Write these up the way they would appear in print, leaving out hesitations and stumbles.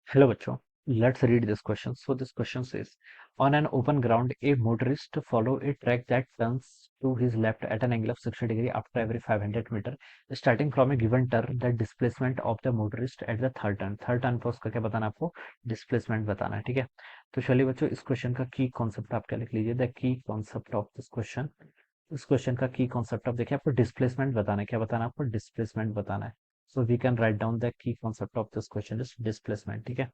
Hello, bachcho. Let's read this question. So this question says, on an open ground, a motorist follow a track that turns to his left at an angle of 60 degree after every 500 meter, starting from a given turn. The displacement of the motorist at the third turn. Third turn पर उसका क्या बताना है आपको? Displacement बताना है, ठीक है। तो चलिए बच्चों, इस क्वेश्चन का की कॉन्सेप्ट आप क्या लिख लीजिए। The key concept of this question, इस क्वेश्चन का की कॉन्सेप्ट ऑफ देखिए, आपको डिस्प्लेसमेंट बताना है। क्या बताना है आपको? डिस्प्लेसमेंट बताना है। So we can write down the key concept of this question is displacement, ठीक है।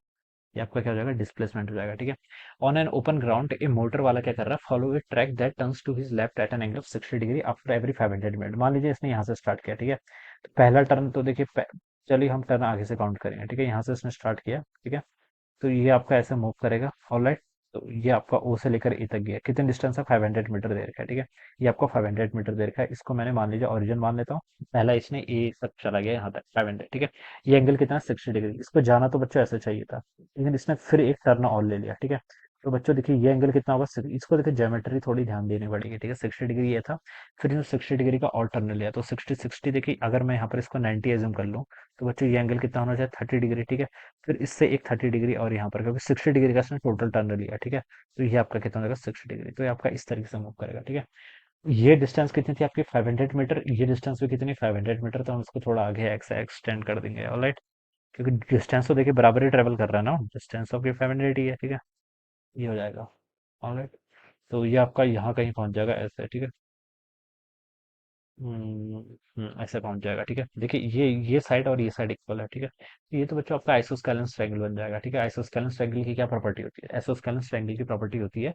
ये आपका क्या हो जाएगा? डिस्प्लेसमेंट हो जाएगा, ठीक है। On an open ground a motor वाला क्या कर रहा है? Follow a track that turns to his left at an angle of 60 degree after every 500 metre. मान लीजिए इसने यहाँ से स्टार्ट किया, ठीक है। तो पहला टर्न तो देखिए चलिए हम टर्न आगे से काउंट करेंगे, ठीक है। यहाँ से इसने स्टार्ट किया, ठीक है। तो ये आपका ऐसे मूव करेगा, ऑलराइट। तो ये आपका ओ से लेकर ए तक गया। कितने डिस्टेंस है? 500 मीटर दे रखा है, ठीक है। ये आपको 500 मीटर दे रखा है। इसको मैंने मान लीजिए ओरिजिन मान लेता हूँ। पहला इसने ए तक चला गया, यहाँ तक 500, ठीक है। ये एंगल कितना? 60 डिग्री। इसको जाना तो बच्चों ऐसे चाहिए था, लेकिन इसने फिर एक टर्न और ले लिया, ठीक है। तो बच्चों देखिए ये एंगल कितना होगा? इसको देखिए ज्योमेट्री थोड़ी ध्यान देनी पड़ेगी, ठीक है। 60 डिग्री ये था, फिर इसने 60 डिग्री का और टर्न लिया। तो 60 देखिए, अगर मैं यहाँ पर इसको 90 एज्यूम कर लूँ, तो बच्चों ये एंगल कितना होना चाहिए? 30 डिग्री, ठीक है। फिर इससे एक 30 डिग्री और यहाँ पर, क्योंकि 60 डिग्री का इसने टोटल टर्न लिया, ठीक है। तो ये आपका कितना हो जाएगा? 60 डिग्री। तो ये आपका इस तरीके से मूव करेगा, ठीक है। ये डिस्टेंस कितनी थी आपकी? 500 मीटर। ये डिस्टेंस भी कितनी? 500 मीटर। तो हम इसको थोड़ा आगे एक्स एक्सटेंड कर देंगे, ऑलराइट। क्योंकि डिस्टेंस तो देखिए बराबर ही ट्रेवल कर रहा है ना, डिस्टेंस ऑफ ये 500 ही है, ठीक है। ये हो जाएगा, ऑलराइट। तो ये आपका यहाँ कहीं पहुंच जाएगा ऐसे, ठीक है। ऐसे पहुंच जाएगा, ठीक है। देखिए ये साइड और ये साइड इक्वल है, ठीक है। ये तो बच्चों आपका आइसोस्केलेस ट्रायंगल बन जाएगा, ठीक है। आइसोस्केलेस ट्रायंगल की क्या प्रॉपर्टी होती है? आइसोस्केलेस ट्रायंगल की प्रॉपर्टी होती है,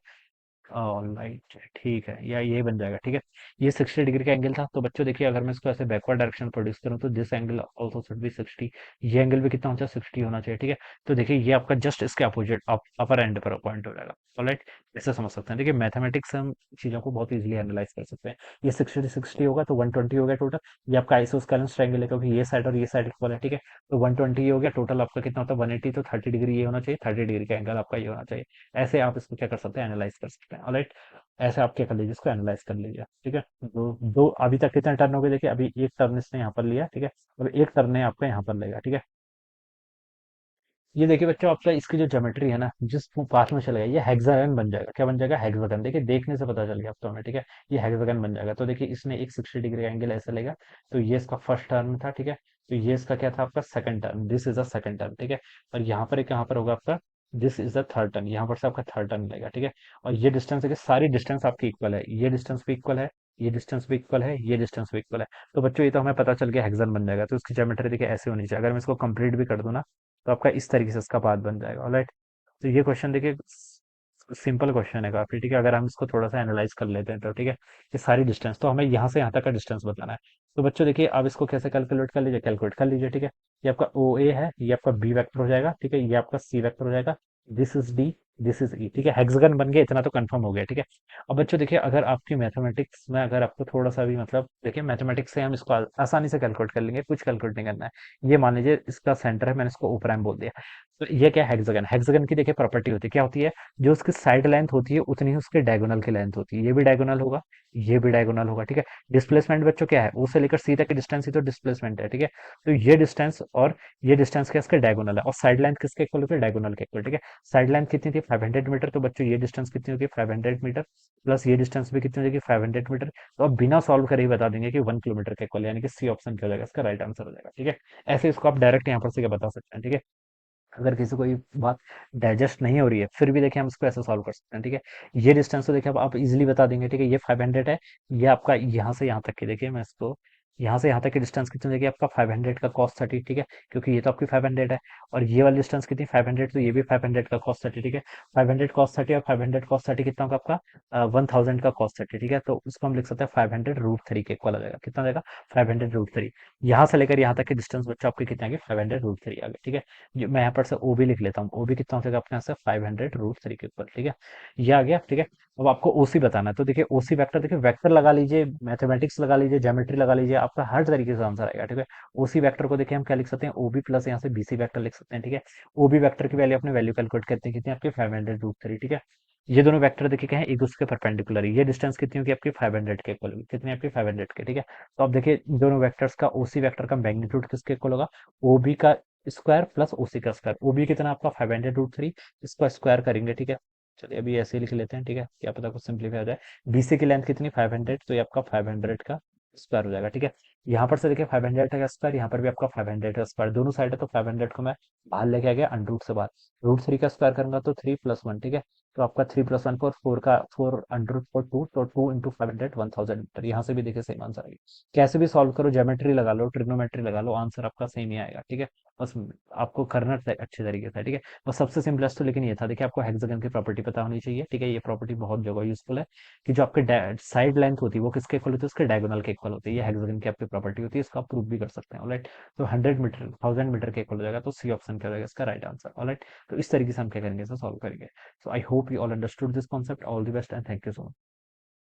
ऑलराइट, ठीक है, या ये बन जाएगा, ठीक है। ये 60 डिग्री का एंगल था। तो बच्चों देखिए, अगर मैं इसको ऐसे बैकवर्ड डायरेक्शन प्रोड्यूस करूँ, तो this angle also should be 60। ये एंगल भी कितना होना चाहिए? 60 होना चाहिए, ठीक है। तो देखिए ये आपका जस्ट इसके अपोजिट अपर एंड पर पॉइंट हो जाएगा, ऑलराइट। ऐसे समझ सकते हैं। देखिए मैथमेटिक्स से हम चीजों को बहुत इजीली एनालाइज कर सकते हैं। ये 60 होगा तो 120 हो गया टोटल। ये आपका आइसोस्केलेस ट्रायंगल है, क्योंकि ये साइड और ये साइड इक्वल है, ठीक है। तो 120 ये हो गया टोटल। आपका कितना होता है? 180। तो 30 डिग्री ये होना चाहिए, 30 डिग्री का एंगल आपका ये होना चाहिए। ऐसे आप इसको क्या कर सकते हैं? एनालाइज कर सकते हैं, ऑलराइट। ऐसे आप क्या कर लीजिए, इसको एनालाइज कर लीजिए, ठीक है। दो दो अभी तक कितने टर्न हो गए? देखिए अभी एक टर्न इसने यहाँ पर लिया, ठीक है। और एक टर्न ने आपका यहाँ पर लेगा, ठीक है। ये देखिए बच्चों, आपका इसकी जो ज्योमेट्री है ना, जिस पाथ में चलेगा, ये हेक्सागन बन जाएगा। क्या बन जाएगा? हेक्सागन। देखिए देखने से पता चल गया अब तो हमें, ठीक है। ये हेक्सागन बन जाएगा। तो देखिए इसने एक 60 डिग्री का एंगल ऐसे लेगा। तो ये इसका फर्स्ट टर्न था, ठीक है। तो ये इसका क्या था? आपका second turn. This is a second turn, ठीक है। और यहाँ पर एक, यहाँ पर होगा आपका, this is the third turn. यहाँ पर से आपका थर्ड टर्न लेगा, ठीक है। और ये डिस्टेंस देखिए, सारी डिस्टेंस आपकी इक्वल है। ये डिस्टेंस भी इक्वल है, ये डिस्टेंस भी इक्वल है, ये डिस्टेंस भी इक्वल है। तो बच्चों ये तो हमें पता चल गया हेक्सागन बन जाएगा। तो इसकी ज्योमेट्री देखिए ऐसे होनी चाहिए। अगर मैं इसको कंप्लीट भी कर दूं ना, तो आपका इस तरीके से इसका पाथ बन जाएगा, ऑलराइट। तो ये क्वेश्चन देखिए सिंपल क्वेश्चन है काफी, ठीक है। अगर हम इसको थोड़ा सा एनालाइज कर लेते हैं तो, ठीक है। ये सारी डिस्टेंस तो हमें यहाँ से यहाँ तक का डिस्टेंस बताना है। तो बच्चों देखिए, अब इसको कैसे कैलकुलेट कर लीजिए? कैलकुलेट कर लीजिए, ठीक है। ये आपका ओ ए है, ये आपका बी वेक्टर हो जाएगा, ठीक है। ये आपका सी वेक्टर हो जाएगा। This is D, this is E, ठीक है। हेक्सागन बन गया, इतना तो कंफर्म हो गया, ठीक है। अब बच्चों देखिए, अगर आपकी मैथमेटिक्स में, अगर आपको थोड़ा सा भी मतलब, देखिए मैथमेटिक्स से हम इसको आसानी से कैलकुलेट कर लेंगे, कुछ कैलकुलेट नहीं करना है। ये मान लीजिए इसका सेंटर है, मैंने इसको ओ प्राइम बोल दिया। तो ये क्या? हेक्सागन। हेक्सागन की देखिए प्रॉपर्टी होती है, क्या होती है? जो उसकी साइड लेंथ होती है, उतनी ही उसके डायगोनल की लेंथ होती है। ये भी डायगोनल होगा, ये भी डायगोनल होगा, ठीक है। डिस्प्लेसमेंट बच्चों क्या है? ओ से लेकर सी तक की डिस्टेंस ही तो डिस्प्लेसमेंट है, ठीक है। तो ये डिस्टेंस और ये डिस्टेंस क्या? इसके डायगोनल है। और साइड लेंथ किसके इक्वल होती है? डायगोनल के इक्वल, ठीक है। साइड लेंथ कितनी थी? 500 मीटर। तो बच्चों ये डिस्टेंस कितनी होगी? 500 मीटर। प्लस ये डिस्टेंस भी कितनी होगी? 500 मीटर। तो अब बिना सॉल्व करे ही बता देंगे कि 1 किलोमीटर के इक्वल, यानी कि सी ऑप्शन क्या हो जाएगा? इसका राइट आंसर हो जाएगा, ठीक है। ऐसे इसको आप डायरेक्ट यहाँ पर से क्या बता सकते हैं, ठीक है। अगर किसी को ये बात डाइजेस्ट नहीं हो रही है, फिर भी देखिए हम इसको ऐसे सॉल्व कर सकते हैं, ठीक है। ये डिस्टेंस तो देखिए अब आप इजीली बता देंगे, ठीक है। ये 500 है। ये आपका यहाँ से यहाँ तक की, देखिए मैं इसको यहाँ से यहाँ तक की डिस्टेंस कितनी, देखिए आपका 500 का cos 30, ठीक है। क्योंकि ये तो आपकी 500 है। और ये वाली डिस्टेंस कितनी? 500। तो ये भी 500 का cos 30, ठीक है। 500 cos 30 और 500 cos 30 कितना होगा आपका? 1000 का cos 30, ठीक है। तो इसको हम लिख सकते हैं 500√3 के इक्वल आ जाएगा। कितना आ जाएगा? 500√3। यहाँ से लेकर यहाँ तक की डिस्टेंस बच्चों आपके कितने आ गए? 500√3 आ गए, ठीक है। मैं यहाँ पर से ओ भी लिख लेता हूँ। ओ भी कितना हो जाएगा अपने यहाँ से? 500√3 के ऊपर, ठीक है। ये आ गया, ठीक है। अब आपको ओसी बताना है। तो देखिए ओसी वेक्टर, देखिए वेक्टर लगा लीजिए, मैथमेटिक्स लगा लीजिए, ज्योमेट्री लगा लीजिए, आपका हर तरीके से आंसर आएगा, ठीक है। ओसी वेक्टर को देखिए हम क्या लिख सकते हैं? ओबी प्लस यहाँ से बीसी वेक्टर लिख सकते हैं, ठीक है। ओबी वेक्टर की वैल्यू, अपनी वैल्यू कैलकुलेट करते हैं, कितनी आपकी? 500√3, ठीक है। ये दोनों वेक्टर देखिए क्या है? एक दूसरे के परपेंडिकुलर है। ये डिस्टेंस कितनी होगी आपकी? 500 के इक्वल होगी। कितनी आपकी? 500 के, ठीक है। तो अब देखिए दोनों वेक्टर्स का, ओसी वेक्टर का मैग्नीट्यूड किसके इक्वल होगा? ओबी का स्क्वायर प्लस ओसी का स्क्वायर, वो भी कितना आपका 500√3, इसका स्क्वायर करेंगे, ठीक है। चलिए अभी ऐसे ही लिख लेते हैं, ठीक है, क्या पता कुछ सिंपलीफाई हो जाए। बीसी की लेंथ कितनी 500, तो ये आपका 500 का स्क्वायर हो जाएगा, ठीक है। यहाँ पर से देखिए 500 का स्क्वायर, यहाँ पर भी आपका 500 का स्क्वायर, दोनों साइड है तो 500 को मैं बाहर लेके आ गया अंडर रूट से बाहर। √3 का स्क्वायर करूंगा तो 3+1, ठीक है। तो आपका 3+1 पर 4 का 4 अंडर रूट पर 2, तो 2 × 500 1000 मीटर, यहाँ से भी देखिए सेम आंसर आएगा। कैसे भी सॉल्व करो, ज्योमेट्री लगा लो, ट्रिग्नोमेट्री लगा लो, आंसर आपका सेम ही आएगा, ठीक है। बस आपको करना अच्छे तरीके से, ठीक है। और सबसे सिंपलेस्ट तो लेकिन ये था, देखिए आपको हेक्सागन की प्रॉपर्टी पता होनी चाहिए, ठीक है। ये प्रॉपर्टी बहुत जगह यूजफुल है कि जो आपके साइड लेंथ होती है वो किसके इक्वल होती है, उसके डायगोनल के इक्वल होती है। ये हेक्सागन की आपकी प्रॉपर्टी होती है, इसका आप प्रूव भी कर सकते हैं, ऑलराइट। तो 100 मीटर 1000 मीटर के इक्वल हो जाएगा, तो सी ऑप्शन क्या हो जाएगा इसका राइट आंसर, ऑलराइट। तो इस तरीके से हम क्या करेंगे, इसे सॉल्व करेंगे। So I hope you all understood this concept. All the best and thank you so much.